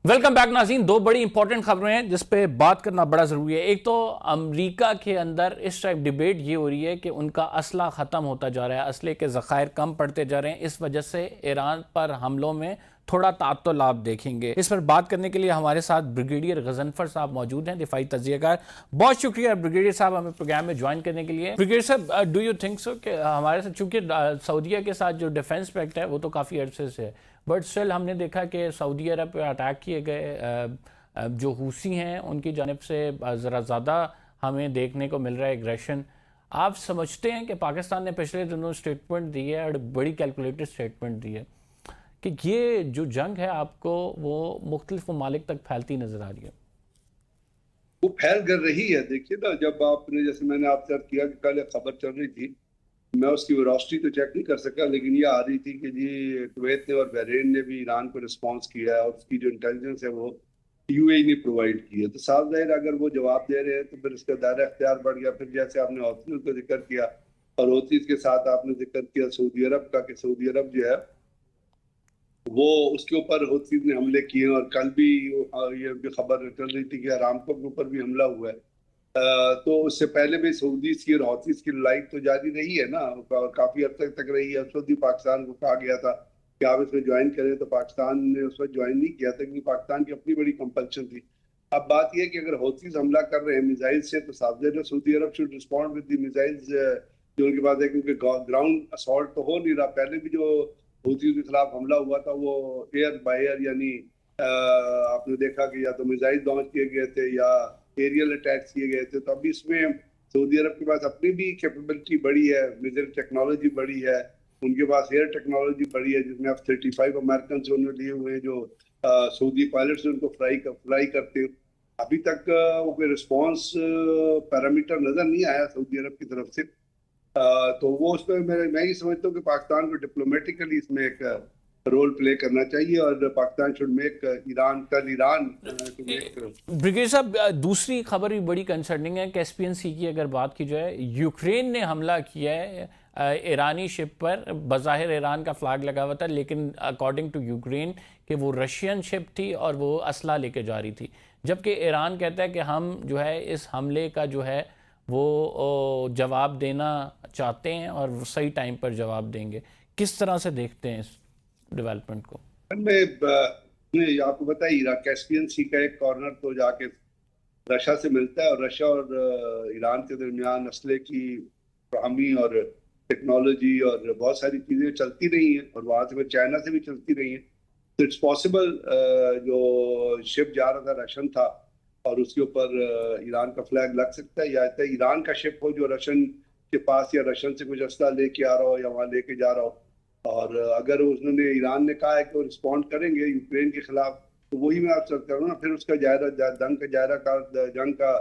Welcome back नाज़रीन। दो बड़ी इंपॉर्टेंट खबरें हैं जिस पे बात करना बड़ा ज़रूरी है। एक तो अमेरिका के अंदर इस टाइप डिबेट ये हो रही है कि उनका असला ख़त्म होता जा रहा है, असले के ज़खायर कम पड़ते जा रहे हैं। इस वजह से ईरान पर हमलों में थोड़ा तात्तुल आप देखेंगे। इस पर बात करने के लिए हमारे साथ ब्रिगेडियर गजनफर साहब मौजूद हैं, दिफाई तजियाकार। बहुत शुक्रिया ब्रिगेडियर साहब हमें प्रोग्राम में ज्वाइन करने के लिए। ब्रिगेडियर साहब, डू यू थिंक सो कि हमारे साथ चूंकि सऊदीया के साथ जो डिफेंस पैक्ट है वो तो काफ़ी अरसे से है, बट स्टिल हमने देखा कि सऊदी अरब पे अटैक किए गए जो हूसी हैं उनकी जानिब से ज़रा ज़्यादा हमें देखने को मिल रहा है एग्रेशन। आप समझते हैं कि पाकिस्तान ने पिछले दिनों स्टेटमेंट दी है और बड़ी कैलकुलेटेड स्टेटमेंट दी है कि ये जो जंग है आपको वो मुख्तलिफ ममालिक तक फैलती नज़र आ रही है? वो फैल कर रही है। देखिए ना, जब आपने जैसे मैंने आपसे अर्ज किया कि कल एक खबर चल रही थी, मैं उसकी वेरोसिटी तो चेक नहीं कर सका, लेकिन ये आ रही थी कि जी कुवैत ने और बहरीन ने भी ईरान को रिस्पांस किया है और उसकी जो इंटेलिजेंस है वो यूएई ने प्रोवाइड की है। तो साफ जाहिर अगर वो जवाब दे रहे हैं तो फिर इसका दायरा इख्तियार बढ़ गया। फिर जैसे आपने हौथीज का जिक्र किया और हौथीज के साथ आपने जिक्र किया सऊदी अरब का, कि सऊदी अरब जो है वो उसके ऊपर हौथीज ने हमले किए और कल भी ये भी खबर चल रही थी कि अरामको के ऊपर भी हमला हुआ है। तो उससे पहले भी सऊदीज की और हौथीज की लड़ाई तो जारी रही है ना, और काफी हद तक रही है। उस वक्त भी पाकिस्तान को कहा गया था कि आप इसमें ज्वाइन करें, तो पाकिस्तान ने उस वक्त ज्वाइन नहीं किया था क्योंकि पाकिस्तान की अपनी बड़ी कंपल्शन थी। अब बात यह है कि अगर हौथीज हमला कर रहे हैं मिसाइल से, तो साफ Saudi Arab should respond with the missiles जो उनके पास है, क्योंकि ग्राउंड असॉल्ट तो हो नहीं रहा। पहले भी जो हौथीज के खिलाफ हमला हुआ था वो एयर बाय एयर, यानी आपने देखा कि या तो मिसाइल लॉन्च किए गए थे या एरियल अटैक्स किए गए थे। तो अभी इसमें सऊदी अरब के पास अपनी भी कैपेबिलिटी बड़ी है, मिसाइल टेक्नोलॉजी बड़ी है, उनके पास एयर टेक्नोलॉजी बड़ी है, जिसमें अब 35 अमेरिकन से उन्होंने लिए हुए हैं जो सऊदी पायलट्स उनको फ्लाई करते हैं। अभी तक वो कोई रिस्पॉन्स पैरामीटर नजर नहीं आया सऊदी अरब की तरफ से। तो वो उसमें मैं ये समझता हूँ कि पाकिस्तान को डिप्लोमेटिकली इसमें एक रोल प्ले करना चाहिए और Pakistan should make Iran to make. Brigade साहब, दूसरी खबर भी बड़ी कंसर्निंग है। कैस्पियन सी की अगर बात की जाए, यूक्रेन ने हमला किया है ईरानी शिप पर। बज़ाहिर ईरान का फ्लैग लगा हुआ था, लेकिन अकॉर्डिंग टू यूक्रेन कि वो रशियन शिप थी और वो असला लेके जा रही थी। जबकि ईरान कहता है कि हम जो है इस हमले का जो है वो जवाब देना चाहते हैं और सही टाइम पर जवाब देंगे। किस तरह से देखते हैं इस डेवलपमेंट को? आपको पता है कैस्पियन सी का एक कॉर्नर तो जाके रशिया से मिलता है, और रशिया और ईरान के दरमियान असले की फराहमी और टेक्नोलॉजी और बहुत सारी चीजें चलती रही हैं, और वहां से फिर चाइना से भी चलती रही हैं। तो इट्स पॉसिबल जो शिप जा रहा था रशियन था और उसके ऊपर ईरान का फ्लैग लग सकता है, या तो ईरान का शिप हो जो रशियन के पास या रशियन से कुछ असला लेके आ रहा हो या वहां लेके जा रहा हो। और अगर उन्होंने ईरान ने कहा है कि वो रिस्पॉन्ड करेंगे यूक्रेन के खिलाफ, तो वही मैं आपसे कर रहा हूँ ना, फिर उसका जंग का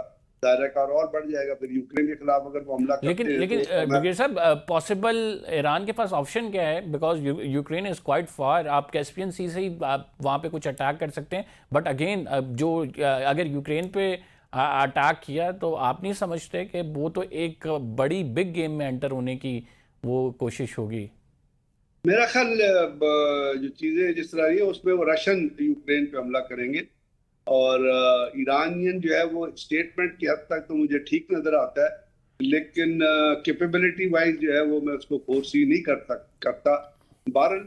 दायरा कार और बढ़ जाएगा। फिर यूक्रेन के खिलाफ अगर वो हमला लेकिन करते हैं लेकिन तो ब्रिगेड साहब, पॉसिबल ईरान के पास ऑप्शन क्या है? Because Ukraine is quite far. आप कैस्पियन सी से ही आप वहाँ पे कुछ अटैक कर सकते हैं, बट अगेन जो अगर यूक्रेन पे अटैक किया तो आप नहीं समझते कि वो तो एक बड़ी बिग गेम में एंटर होने की वो कोशिश होगी? मेरा ख्याल जो चीजें जिस तरह रही है उसमें वो रशियन यूक्रेन पे हमला करेंगे, और ईरानियन जो है वो स्टेटमेंट की हद तक तो मुझे ठीक नजर आता है, लेकिन कैपेबिलिटी वाइज जो है वो मैं उसको फोर्सी नहीं करता। बहरहाल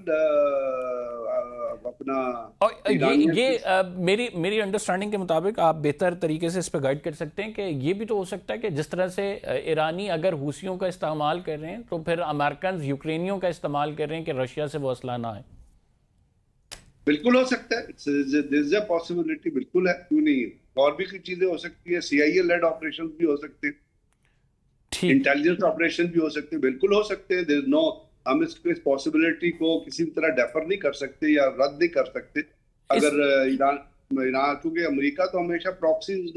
अपना और ईरानियन की। मेरी मेरी अंडरस्टैंडिंग के मुताबिक आप बेहतर तरीके से इस पर गाइड कर सकते हैं कि ये भी तो हो सकता है कि जिस तरह से ईरानी अगर हूसियों का इस्तेमाल कर रहे हैं तो फिर अमेरिकन यूक्रेनियों का इस्तेमाल कर रहे हैं कि रशिया से वो असला ना आए। बिल्कुल हो सकता है, पॉसिबिलिटी बिल्कुल है, क्यों नहीं है। और भी कुछ चीजें हो सकती है, सीआईए लेड ऑपरेशन भी हो सकते हैं, ठीक। इंटेलिजेंस ऑपरेशन भी हो सकते हैं, बिल्कुल हो सकते हैं। देयर नो, हम इस पॉसिबिलिटी को किसी भी तरह डेफर नहीं कर सकते या रद्द नहीं कर सकते। इस अगर ईरान ईरान क्योंकि अमेरिका तो हमेशा प्रॉक्सीज,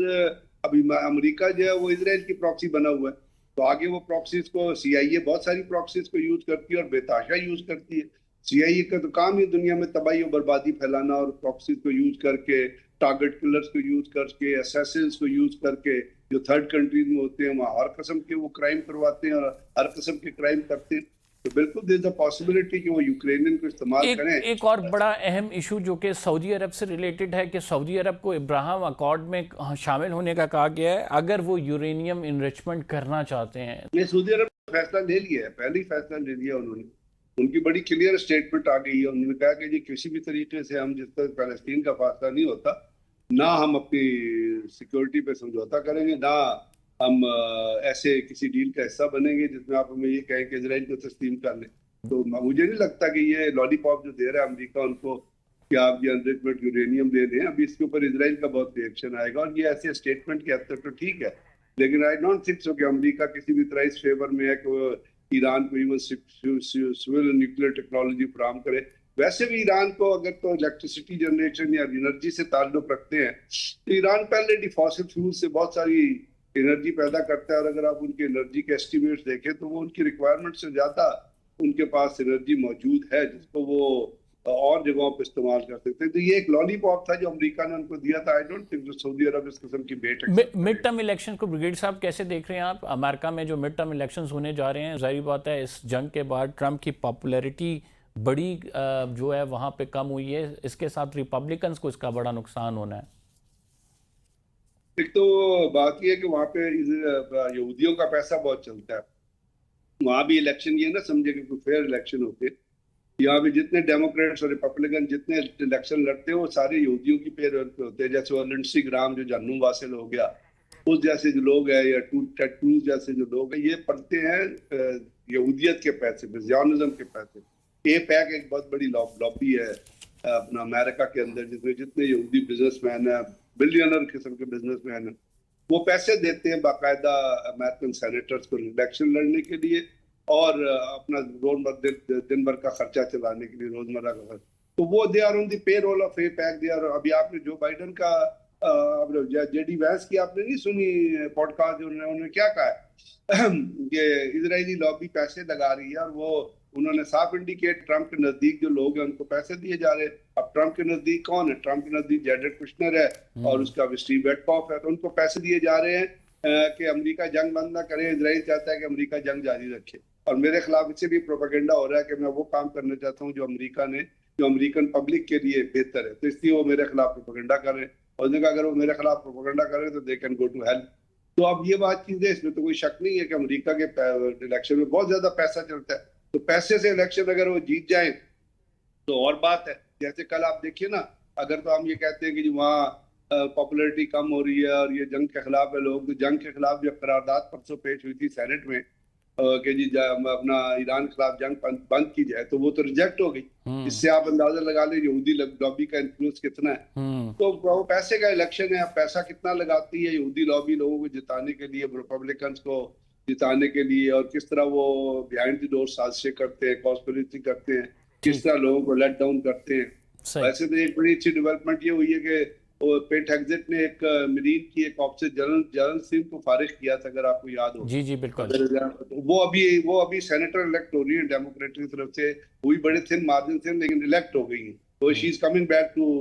अभी अमेरिका जो है वो इसराइल की प्रॉक्सी बना हुआ है, तो आगे वो प्रॉक्सीज को सीआईए बहुत सारी प्रॉक्सीज को यूज करती है और बेताशा यूज करती है। सीआईए का तो काम ही दुनिया में तबाही और बर्बादी फैलाना, और प्रॉक्सीज को यूज करके, टारगेट किलर्स को यूज करके, असैसिन्स को यूज करके जो थर्ड कंट्रीज में होते हैं वहाँ हर किस्म के वो क्राइम करवाते हैं और हर किस्म के क्राइम करते हैं। तो बिल्कुल देयर इज अ पॉसिबिलिटी कि वो यूक्रेनियन को इस्तेमाल करें। एक और बड़ा अहम इशू जो कि सऊदी अरब से रिलेटेड है कि सऊदी अरब को इब्राहिम अकॉर्ड में शामिल होने का कहा गया है अगर वो यूरेनियम इनरिचमेंट करना चाहते हैं। ये सऊदी अरब ने फैसला ले लिया है, पहले ही फैसला ले लिया उन्होंने। उनकी बड़ी क्लियर स्टेटमेंट आ गई है, उन्होंने कहा कि जी किसी भी तरीके से हम जिस तक पैलेस्टीन का फासला नहीं होता, ना हम अपनी सिक्योरिटी पे समझौता करेंगे, ना हम ऐसे किसी डील का हिस्सा बनेंगे जिसमें आप हमें ये कहें कि इजराइल को तस्लीम कर लें। तो मुझे नहीं लगता कि ये लॉलीपॉप जो दे रहा है अमेरिका उनको कि आप ये अनरिचमेंट यूरेनियम दे दें, अभी इसके ऊपर इजराइल का बहुत रिएक्शन आएगा। और ये ऐसे स्टेटमेंट के हद तक तो ठीक है, लेकिन आई डोंट थिंक सो कि अमेरिका किसी भी तरह इस फेवर में है कि वो ईरान को इवन सिविल न्यूक्लियर टेक्नोलॉजी फराहम करे। वैसे भी ईरान को अगर तो इलेक्ट्रिसिटी जनरेशन या एनर्जी से ताल्लुक रखते हैं तो ईरान पहले फॉसिल फ्यूल से बहुत सारी एनर्जी पैदा करता है, और अगर आप उनके एनर्जी के एस्टिमेट्स देखें तो वो उनकी रिक्वायरमेंट से ज्यादा उनके पास एनर्जी मौजूद है जिसको वो और जगहों पर इस्तेमाल कर सकते हैं। तो ये एक लॉलीपॉप था जो अमेरिका ने उनको दिया था। आई डोंट थिंक सऊदी अरब इस किस्म की बेट मिड टर्म इलेक्शन को ब्रिगेड साहब कैसे देख रहे हैं आप? अमेरिका में जो मिड टर्म इलेक्शंस होने जा रहे हैं, जाहिर बात है इस जंग के बाद ट्रंप की पॉपुलैरिटी बड़ी जो है वहाँ पे कम हुई है, इसके साथ रिपब्लिकन्स को इसका बड़ा नुकसान होना है। एक तो बात यह है कि वहाँ पे यहूदियों का पैसा बहुत चलता है। वहाँ भी इलेक्शन ये ना समझे कि कोई फेयर इलेक्शन होते, यहाँ पे जितने डेमोक्रेट्स और रिपब्लिकन जितने इलेक्शन लड़ते हैं वो सारे यहूदियों की पेरोल पे होते हैं। जैसे वो लिंडसी ग्राम जो जन्नू वासिल हो गया, उस जैसे जो लोग हैं, या टेड क्रूज जैसे जो लोग हैं, ये पढ़ते हैं यहूदियत के पैसे पे, ज़ियोनिज़्म के पैसे। AIPAC एक बहुत बड़ी लॉबी है अपना अमेरिका के अंदर, जिसमें जितने यहूदी बिजनेसमैन है, बिलियनर किस्म के बिजनेसमैन है, वो पैसे देते हैं बाकायदा अमेरिकन सेनेटर्स को इलेक्शन लड़ने के लिए और अपना रोजमर्रा दिन भर का खर्चा चलाने के लिए, रोजमर्रा का खर्चा। तो वो they are on the payroll of AIPAC। They are, अभी आपने जो बाइडन का JD वैंस की आपने नहीं सुनी पॉडकास्ट, उन्होंने क्या कहा है कि इजरायली लॉबी पैसे लगा रही है, और वो उन्होंने साफ इंडिकेट ट्रंप के नजदीक जो लोग हैं उनको पैसे दिए जा रहे हैं। अब ट्रंप के नजदीक कौन है? ट्रंप के नजदीक जेरेड कुशनर है और उसका स्टीव विटकॉफ है। तो उनको पैसे दिए जा रहे हैं कि अमेरिका जंग बंद ना करे। इजराइल चाहता है कि अमेरिका जंग जारी रखे, और मेरे खिलाफ इससे भी प्रोपेगेंडा हो रहा है कि मैं वो काम करना चाहता हूँ जो अमेरिका ने, जो अमेरिकन पब्लिक के लिए बेहतर है। तो इसलिए वो मेरे खिलाफ प्रोपेगेंडा कर रहे हैं, और उन्होंने कहा अगर वो मेरे खिलाफ प्रोपेगेंडा कर रहे हैं तो they can go to help. तो अब ये बात चीजें, इसमें तो कोई शक नहीं है कि अमेरिका के इलेक्शन में बहुत ज्यादा पैसा चलता है। तो पैसे से इलेक्शन अगर वो जीत जाए तो और बात है। जैसे कल आप देखिए ना, अगर तो हम ये कहते हैं कि वहाँ पॉपुलैरिटी कम हो रही है और ये जंग के खिलाफ है लोग, तो जंग के खिलाफ जब करारदाद परसों पेश हुई थी सेनेट में कि जी अपना ईरान के खिलाफ जंग बंद की जाए, तो वो तो रिजेक्ट हो गई। इससे आप अंदाजा लगा लें यहूदी लॉबी का इन्फ्लुएंस कितना है। तो वो पैसे का इलेक्शन है, पैसा कितना लगाती है यहूदी लॉबी लोगों को जिताने के लिए, रिपब्लिकन्स को जिताने के लिए, और किस तरह वो बिहाइंड द डोर साजिशें करते हैं, कॉन्स्पिरेसी करते हैं, किस तरह लोगों को लेट डाउन करते हैं। वैसे तो एक बड़ी अच्छी डेवलपमेंट ये हुई है कि पेट हेग्सेट ने एक मरीन की एक ऑफिसर जनरल सिंह को फारिग किया था, अगर आपको याद हो। जी बिल्कुल। वो अभी सेनेटर इलेक्ट हो रही है डेमोक्रेट की तरफ से, हुई बड़े थिन मार्जिन से, लेकिन इलेक्ट हो गई है। तो she is coming back to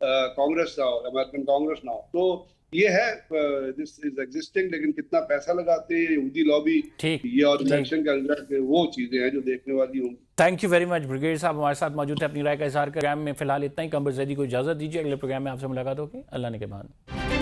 Congress now, American Congress now. तो ये है दिस इज एग्जिस्टिंग, लेकिन कितना पैसा लगाते हैं यहूदी लॉबी ये और इलेक्शन का रिजल्ट, वो चीजें हैं जो देखने वाली होंगी। Thank you very much brigade साहब, हमारे साथ मौजूद है अपनी राय का इजहार कर। प्रोग्राम में फिलहाल इतना ही। कमर जैदी को इजाजत दीजिए, अगले प्रोग्राम में आपसे मुलाकात होगी। अल्लाह ने के बाद।